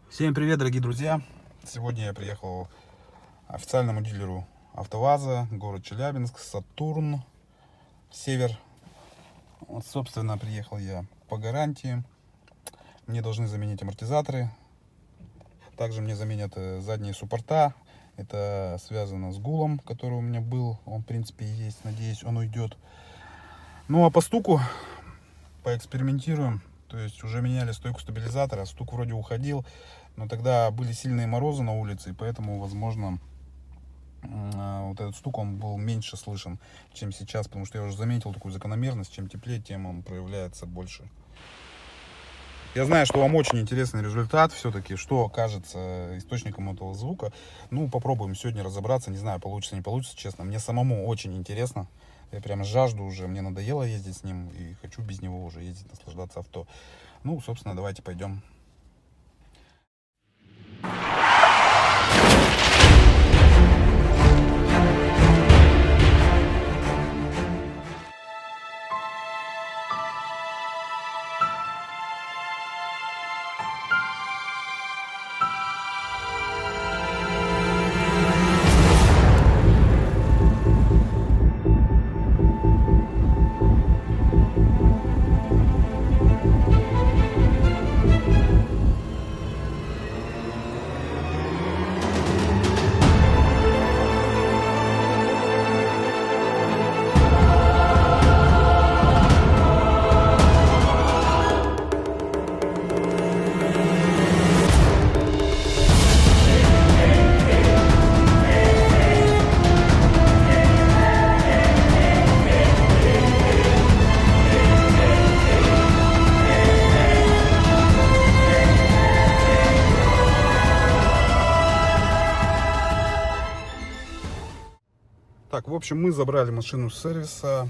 Всем привет, дорогие друзья! Сегодня я приехал к официальному дилеру АвтоВАЗа, город Челябинск, Сатурн, Север. Вот, собственно, приехал я по гарантии. Мне должны заменить амортизаторы. Также мне заменят задние суппорта. Это связано с гулом, который у меня был. Он, в принципе, есть. Надеюсь, он уйдет. Ну, а по стуку поэкспериментируем. То есть уже меняли стойку стабилизатора. Стук вроде уходил. Но тогда были сильные морозы на улице, и поэтому, возможно, вот этот стук он был меньше слышен, чем сейчас, потому что я уже заметил такую закономерность: чем теплее, тем он проявляется больше. Я знаю, что вам очень интересный результат все-таки, что окажется источником этого звука. Ну, попробуем сегодня разобраться. Не знаю, получится, не получится, честно. Мне самому очень интересно. Я прям жажду уже, мне надоело ездить с ним, и хочу без него уже ездить, наслаждаться авто. Ну, собственно, давайте пойдем. Так, в общем, мы забрали машину с сервиса,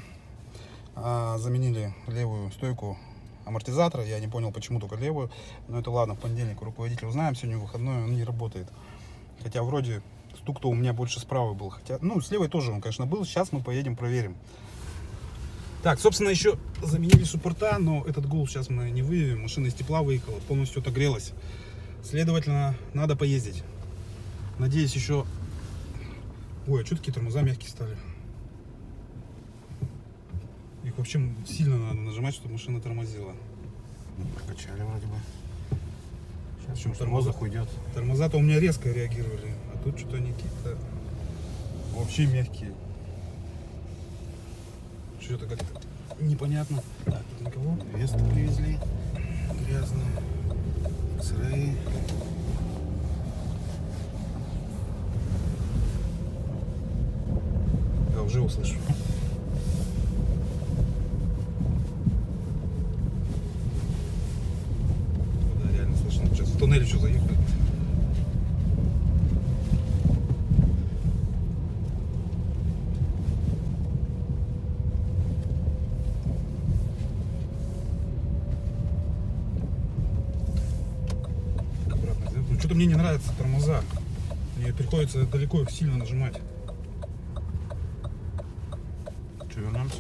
заменили левую стойку амортизатора. Я не понял, почему только левую, но это ладно, в понедельник у руководителя узнаем. Сегодня выходной, он не работает. Хотя вроде стук-то у меня больше с правой был. Хотя, ну, с левой тоже он, конечно, был. Сейчас мы поедем проверим. Так, собственно, еще заменили суппорта, но этот гул сейчас мы не выявим. Машина из тепла выехала, полностью отогрелась. Следовательно, надо поездить. Надеюсь, еще... Ой, а что такие тормоза мягкие стали? Их вообще сильно надо нажимать, чтобы машина тормозила. Ну, прокачали вроде бы. Сейчас Причем тормоза уйдет. Тормоза-то у меня резко реагировали, а тут что-то они какие-то вообще мягкие. Что-то как-то непонятно. Так, тут никого. Весту привезли. Грязные. X-Ray. Я уже услышу. Да, реально слышно. Сейчас в туннель еще заехали. Обратно сделать. Ну, что-то мне не нравятся тормоза. Мне приходится далеко их сильно нажимать. Что, вернемся?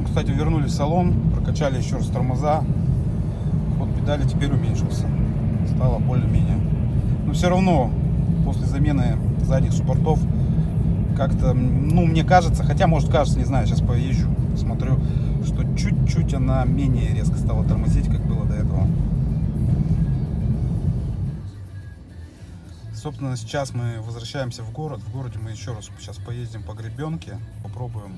Кстати, вернулись в салон, прокачали еще раз тормоза. Ход педали теперь уменьшился. Стало более-менее. Но все равно, после замены задних суппортов, как-то, ну, мне кажется, хотя, может, кажется, не знаю, сейчас поезжу, смотрю, что чуть-чуть она менее резко стала тормозить, как было до этого. Собственно, сейчас мы возвращаемся в город. В городе мы еще раз сейчас поездим по гребенке. Попробуем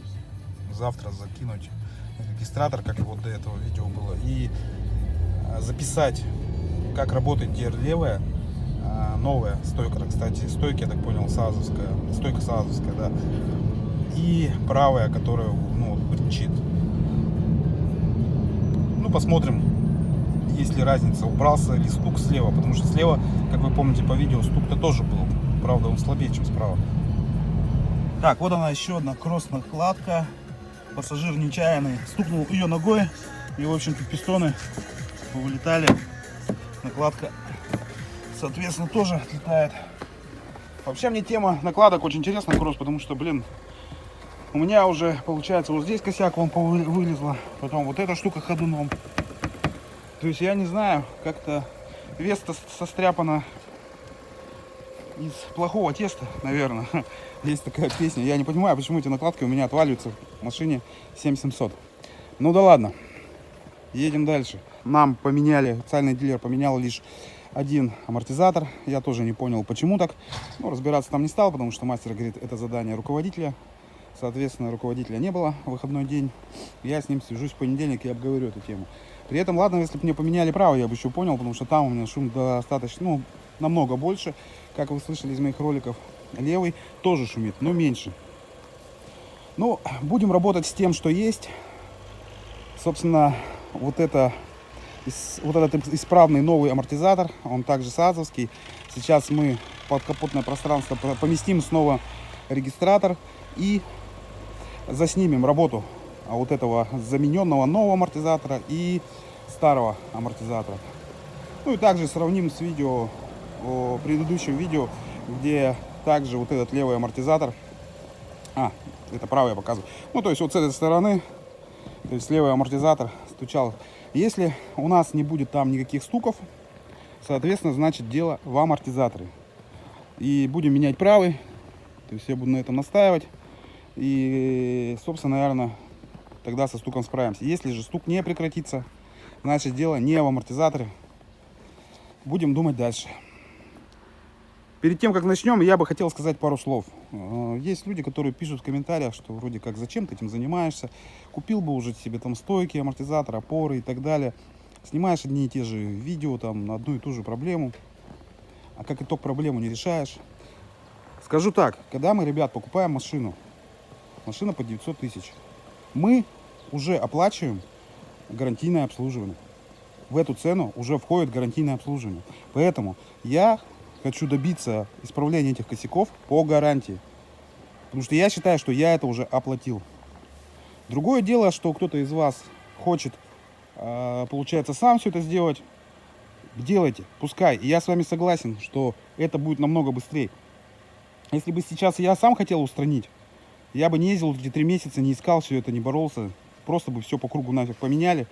завтра закинуть регистратор, как и вот до этого видео было. И записать, как работает DR левая. Новая стойка, кстати. Стойка, я так понял, САЗовская. Стойка САЗовская, да. И правая, которая, ну, бренчит. Ну, посмотрим, есть ли разница, убрался ли стук слева, потому что слева, как вы помните по видео, стук-то тоже был, правда он слабее, чем справа. Так, вот она, еще одна кросс-накладка. Пассажир нечаянный стукнул ее ногой, и, в общем-то, пистоны повылетали. Накладка, соответственно, тоже отлетает. Вообще мне тема накладок очень интересна, кросс, потому что, блин, у меня уже, получается, вот здесь косяк вон вылезла, потом вот эта штука ходуном. То есть я не знаю, как-то Веста состряпана из плохого теста, наверное. Есть такая песня. Я не понимаю, почему эти накладки у меня отваливаются в машине 7700. Ну да ладно. Едем дальше. Нам поменяли, официальный дилер поменял лишь один амортизатор. Я тоже не понял, почему так. Ну, разбираться там не стал, потому что мастер говорит, это задание руководителя. Соответственно, руководителя не было в выходной день. Я с ним свяжусь в понедельник и обговорю эту тему. При этом, ладно, если бы мне поменяли право, я бы еще понял, потому что там у меня шум достаточно, ну, намного больше. Как вы слышали из моих роликов, левый тоже шумит, но меньше. Ну, будем работать с тем, что есть. Собственно, вот этот исправный новый амортизатор, он также сазовский. Сейчас мы под капотное пространство поместим снова регистратор и заснимем работу вот этого замененного нового амортизатора и старого амортизатора. Ну и также сравним с видео, предыдущим видео, где также вот этот левый амортизатор, это правый я показываю, ну то есть вот с этой стороны, то есть левый амортизатор стучал. Если у нас не будет там никаких стуков, соответственно, значит дело в амортизаторе. И будем менять правый, то есть я буду на этом настаивать. И, собственно, наверное, тогда со стуком справимся. Если же стук не прекратится, значит дело не в амортизаторе. Будем думать дальше. Перед тем, как начнем, я бы хотел сказать пару слов. Есть люди, которые пишут в комментариях, что вроде как зачем ты этим занимаешься. Купил бы уже себе там стойки, амортизатор, опоры и так далее. Снимаешь одни и те же видео там на одну и ту же проблему. А как итог проблему не решаешь. Скажу так, когда мы, ребят, покупаем машину, машина по 900 тысяч, мы уже оплачиваем гарантийное обслуживание. В эту цену уже входит гарантийное обслуживание. Поэтому я хочу добиться исправления этих косяков по гарантии. Потому что я считаю, что я это уже оплатил. Другое дело, что кто-то из вас хочет, получается, сам все это сделать. Делайте, пускай. И я с вами согласен, что это будет намного быстрее. Если бы сейчас я сам хотел устранить, я бы не ездил эти 3 месяца, не искал все это, не боролся. Просто бы все по кругу нафиг поменяли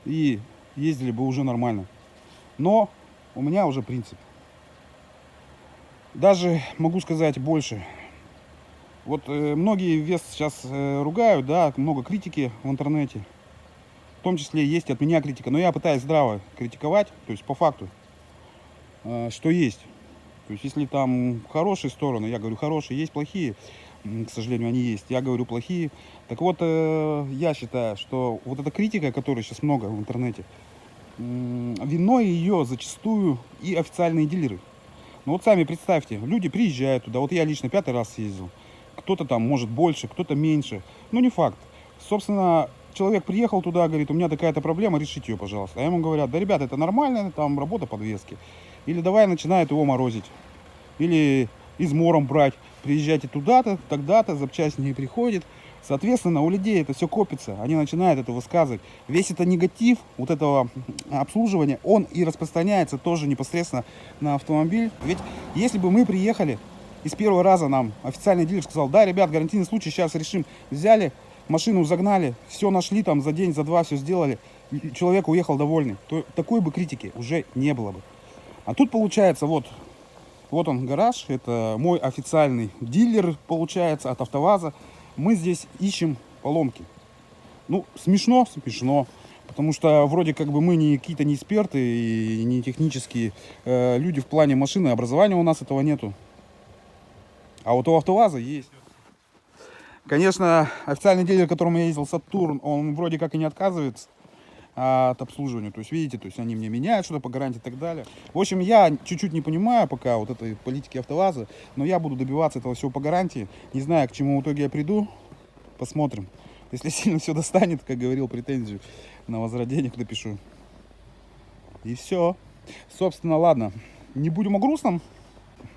и ездили бы уже нормально. Но у меня уже принцип. Даже могу сказать больше. Вот многие Вест сейчас ругают, да, много критики в интернете. В том числе есть от меня критика. Но я пытаюсь здраво критиковать, то есть по факту, что есть. То есть если там хорошие стороны, я говорю хорошие, есть плохие. К сожалению, они есть. Я говорю плохие. Так вот, я считаю, что вот эта критика, которой сейчас много в интернете, виной ее зачастую и официальные дилеры. Ну вот сами представьте, люди приезжают туда. Вот я лично 5-й раз съездил. Кто-то там может больше, кто-то меньше. Ну не факт. Собственно, человек приехал туда, говорит, у меня такая-то проблема, решите ее, пожалуйста. А ему говорят, да, ребята, это нормально, там работа подвески. Или давай начинают его морозить. Или измором брать. Приезжайте туда-то, тогда-то, запчасть не приходит. Соответственно, у людей это все копится. Они начинают это высказывать. Весь это негатив вот этого обслуживания, он и распространяется тоже непосредственно на автомобиль. Ведь если бы мы приехали и с первого раза нам официальный дилер сказал, да, ребят, гарантийный случай, сейчас решим. Взяли, машину загнали, все нашли там за день, за два, все сделали. Человек уехал довольный. То такой бы критики уже не было бы. А тут получается, вот он гараж, это мой официальный дилер, получается, от АвтоВАЗа. Мы здесь ищем поломки. Ну, смешно, потому что вроде как бы мы не какие-то не эксперты и не технические люди в плане машины, образования у нас этого нету. А вот у АвтоВАЗа есть. Конечно, официальный дилер, к которому я ездил, Сатурн, он вроде как и не отказывается от обслуживания. То есть, видите, то есть они мне меняют что-то по гарантии и так далее. В общем, я чуть-чуть не понимаю пока вот этой политики АвтоВАЗа, но я буду добиваться этого всего по гарантии. Не знаю, к чему в итоге я приду. Посмотрим. Если сильно все достанет, как говорил, претензию на возврат денег напишу. И все. Собственно, ладно. Не будем о грустном.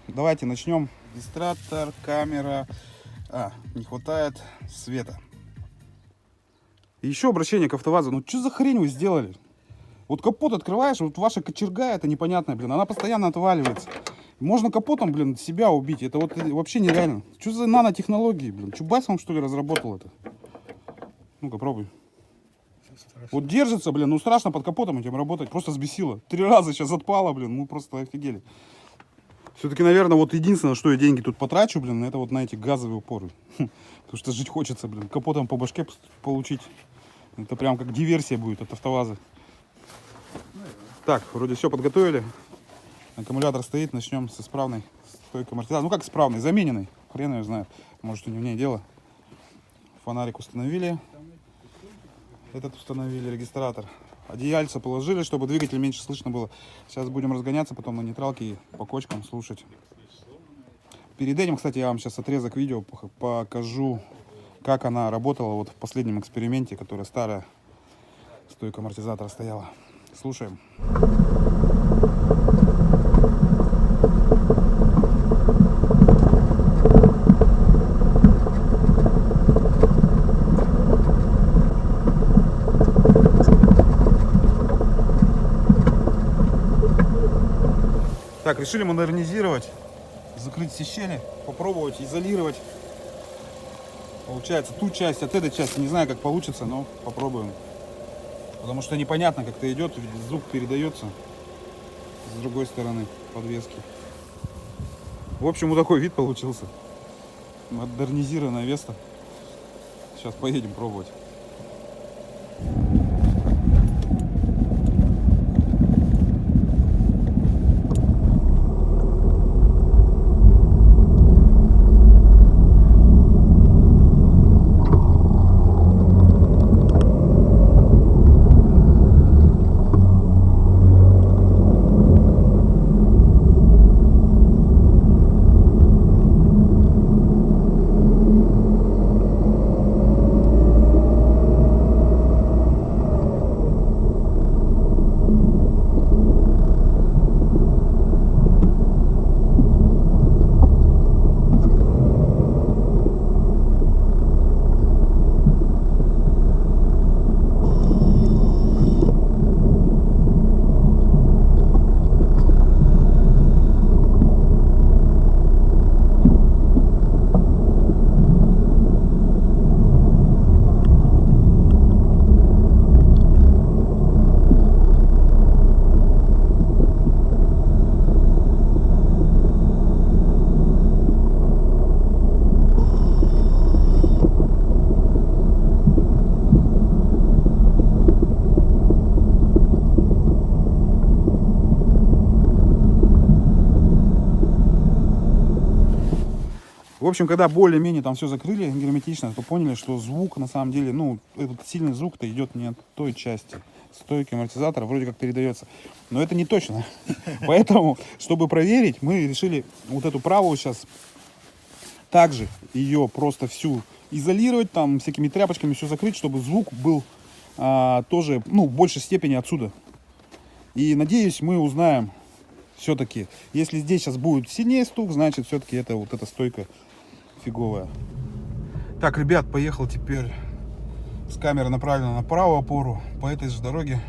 Давайте начнем. Регистратор, камера. Не хватает света. И еще обращение к АвтоВАЗу. Ну что за хрень вы сделали? Вот капот открываешь, вот ваша кочерга, это непонятная, блин, она постоянно отваливается. Можно капотом, блин, себя убить. Это вот вообще нереально. Что за нанотехнологии, блин? Чубайс вам, что ли, разработал это? Ну-ка, пробуй. Вот держится, блин, ну страшно под капотом этим работать, просто взбесило. 3 раза сейчас отпало, блин, мы просто офигели. Все-таки, наверное, вот единственное, что я деньги тут потрачу, блин, это вот на эти газовые упоры. Потому что жить хочется, блин, капотом по башке получить. Это прям как диверсия будет от АвтоВАЗа. Так, вроде все подготовили. Аккумулятор стоит, начнем с исправной стойкой амортизатора. Ну как исправной, замененной. Хрен ее знает. Может, не в ней дело. Фонарик установили. Этот установили, регистратор. Одеяльца положили, чтобы двигатель меньше слышно было. Сейчас будем разгоняться потом на нейтралке и по кочкам слушать. Перед этим, кстати, я вам сейчас отрезок видео покажу, как она работала вот в последнем эксперименте, которая старая стойка амортизатора стояла. Слушаем. Так, решили модернизировать, закрыть все щели, попробовать изолировать. Получается, ту часть от этой части, не знаю, как получится, но попробуем. Потому что непонятно, как-то идет, звук передается с другой стороны подвески. В общем, вот такой вид получился. Модернизированная Веста. Сейчас поедем пробовать. В общем, когда более-менее там все закрыли герметично, то поняли, что звук на самом деле, ну, этот сильный звук-то идет не от той части стойки амортизатора, вроде как передается. Но это не точно. Поэтому, чтобы проверить, мы решили вот эту правую сейчас также ее просто всю изолировать, там всякими тряпочками все закрыть, чтобы звук был тоже, ну, в большей степени отсюда. И надеюсь, мы узнаем все-таки, если здесь сейчас будет сильнее стук, значит, все-таки это вот эта стойка фиговая. Так, ребят, поехал теперь с камеры направлена на правую опору по этой же дороге.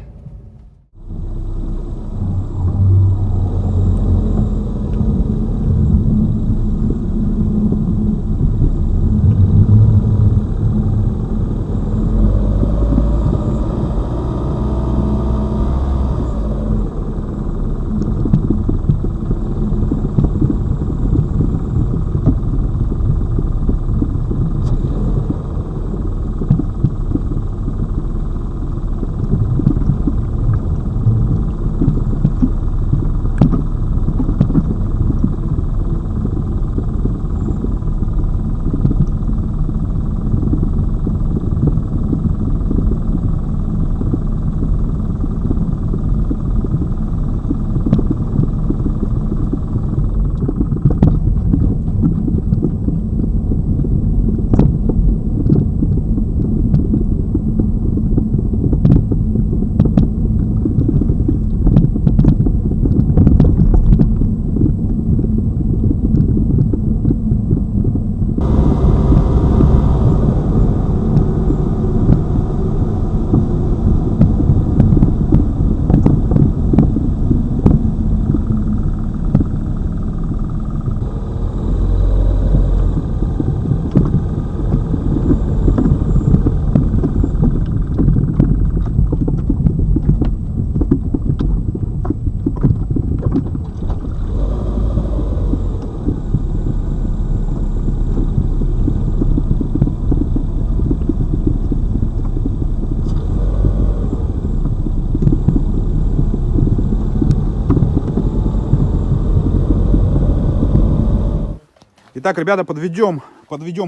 Так, ребята, подведем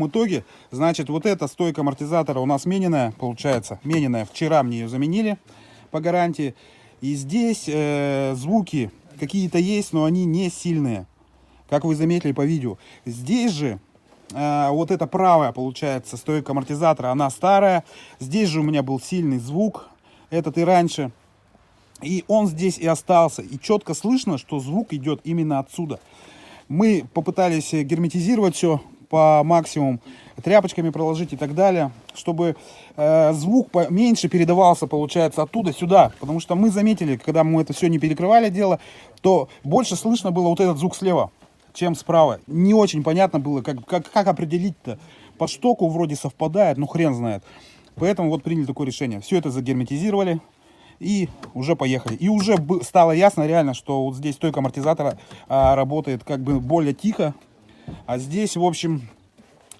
итоги. Значит, вот эта стойка амортизатора у нас мененная, получается. Мененная. Вчера мне ее заменили по гарантии. И здесь звуки какие-то есть, но они не сильные. Как вы заметили по видео. Здесь же вот эта правая, получается, стойка амортизатора, она старая. Здесь же у меня был сильный звук. Этот и раньше. И он здесь и остался. И четко слышно, что звук идет именно отсюда. Мы попытались герметизировать все по максимуму, тряпочками проложить и так далее, чтобы звук меньше передавался, получается, оттуда сюда. Потому что мы заметили, когда мы это все не перекрывали дело, то больше слышно было вот этот звук слева, чем справа. Не очень понятно было, как определить-то. По штоку вроде совпадает, но хрен знает. Поэтому вот приняли такое решение. Все это загерметизировали. И уже поехали. И уже стало ясно реально, что вот здесь стойка амортизатора работает как бы более тихо. А здесь, в общем,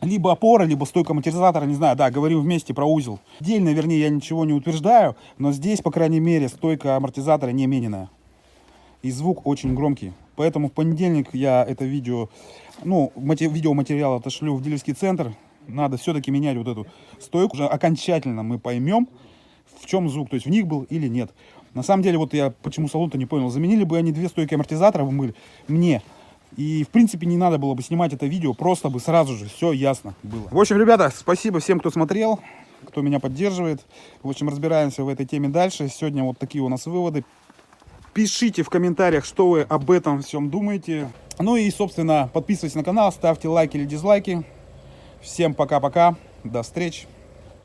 либо опора, либо стойка амортизатора, не знаю, да, говорим вместе про узел. Отдельно, вернее, я ничего не утверждаю, но здесь, по крайней мере, стойка амортизатора не мененная. И звук очень громкий. Поэтому в понедельник я это видео, видеоматериал отошлю в дилерский центр. Надо все-таки менять вот эту стойку. Уже окончательно мы поймем, в чем звук, то есть в них был или нет. На самом деле, вот я почему салон-то не понял. Заменили бы они 2 стойки амортизатора мне. И, в принципе, не надо было бы снимать это видео. Просто бы сразу же все ясно было. В общем, ребята, спасибо всем, кто смотрел, кто меня поддерживает. В общем, разбираемся в этой теме дальше. Сегодня вот такие у нас выводы. Пишите в комментариях, что вы об этом всем думаете. Ну и, собственно, подписывайтесь на канал, ставьте лайки или дизлайки. Всем пока-пока. До встречи.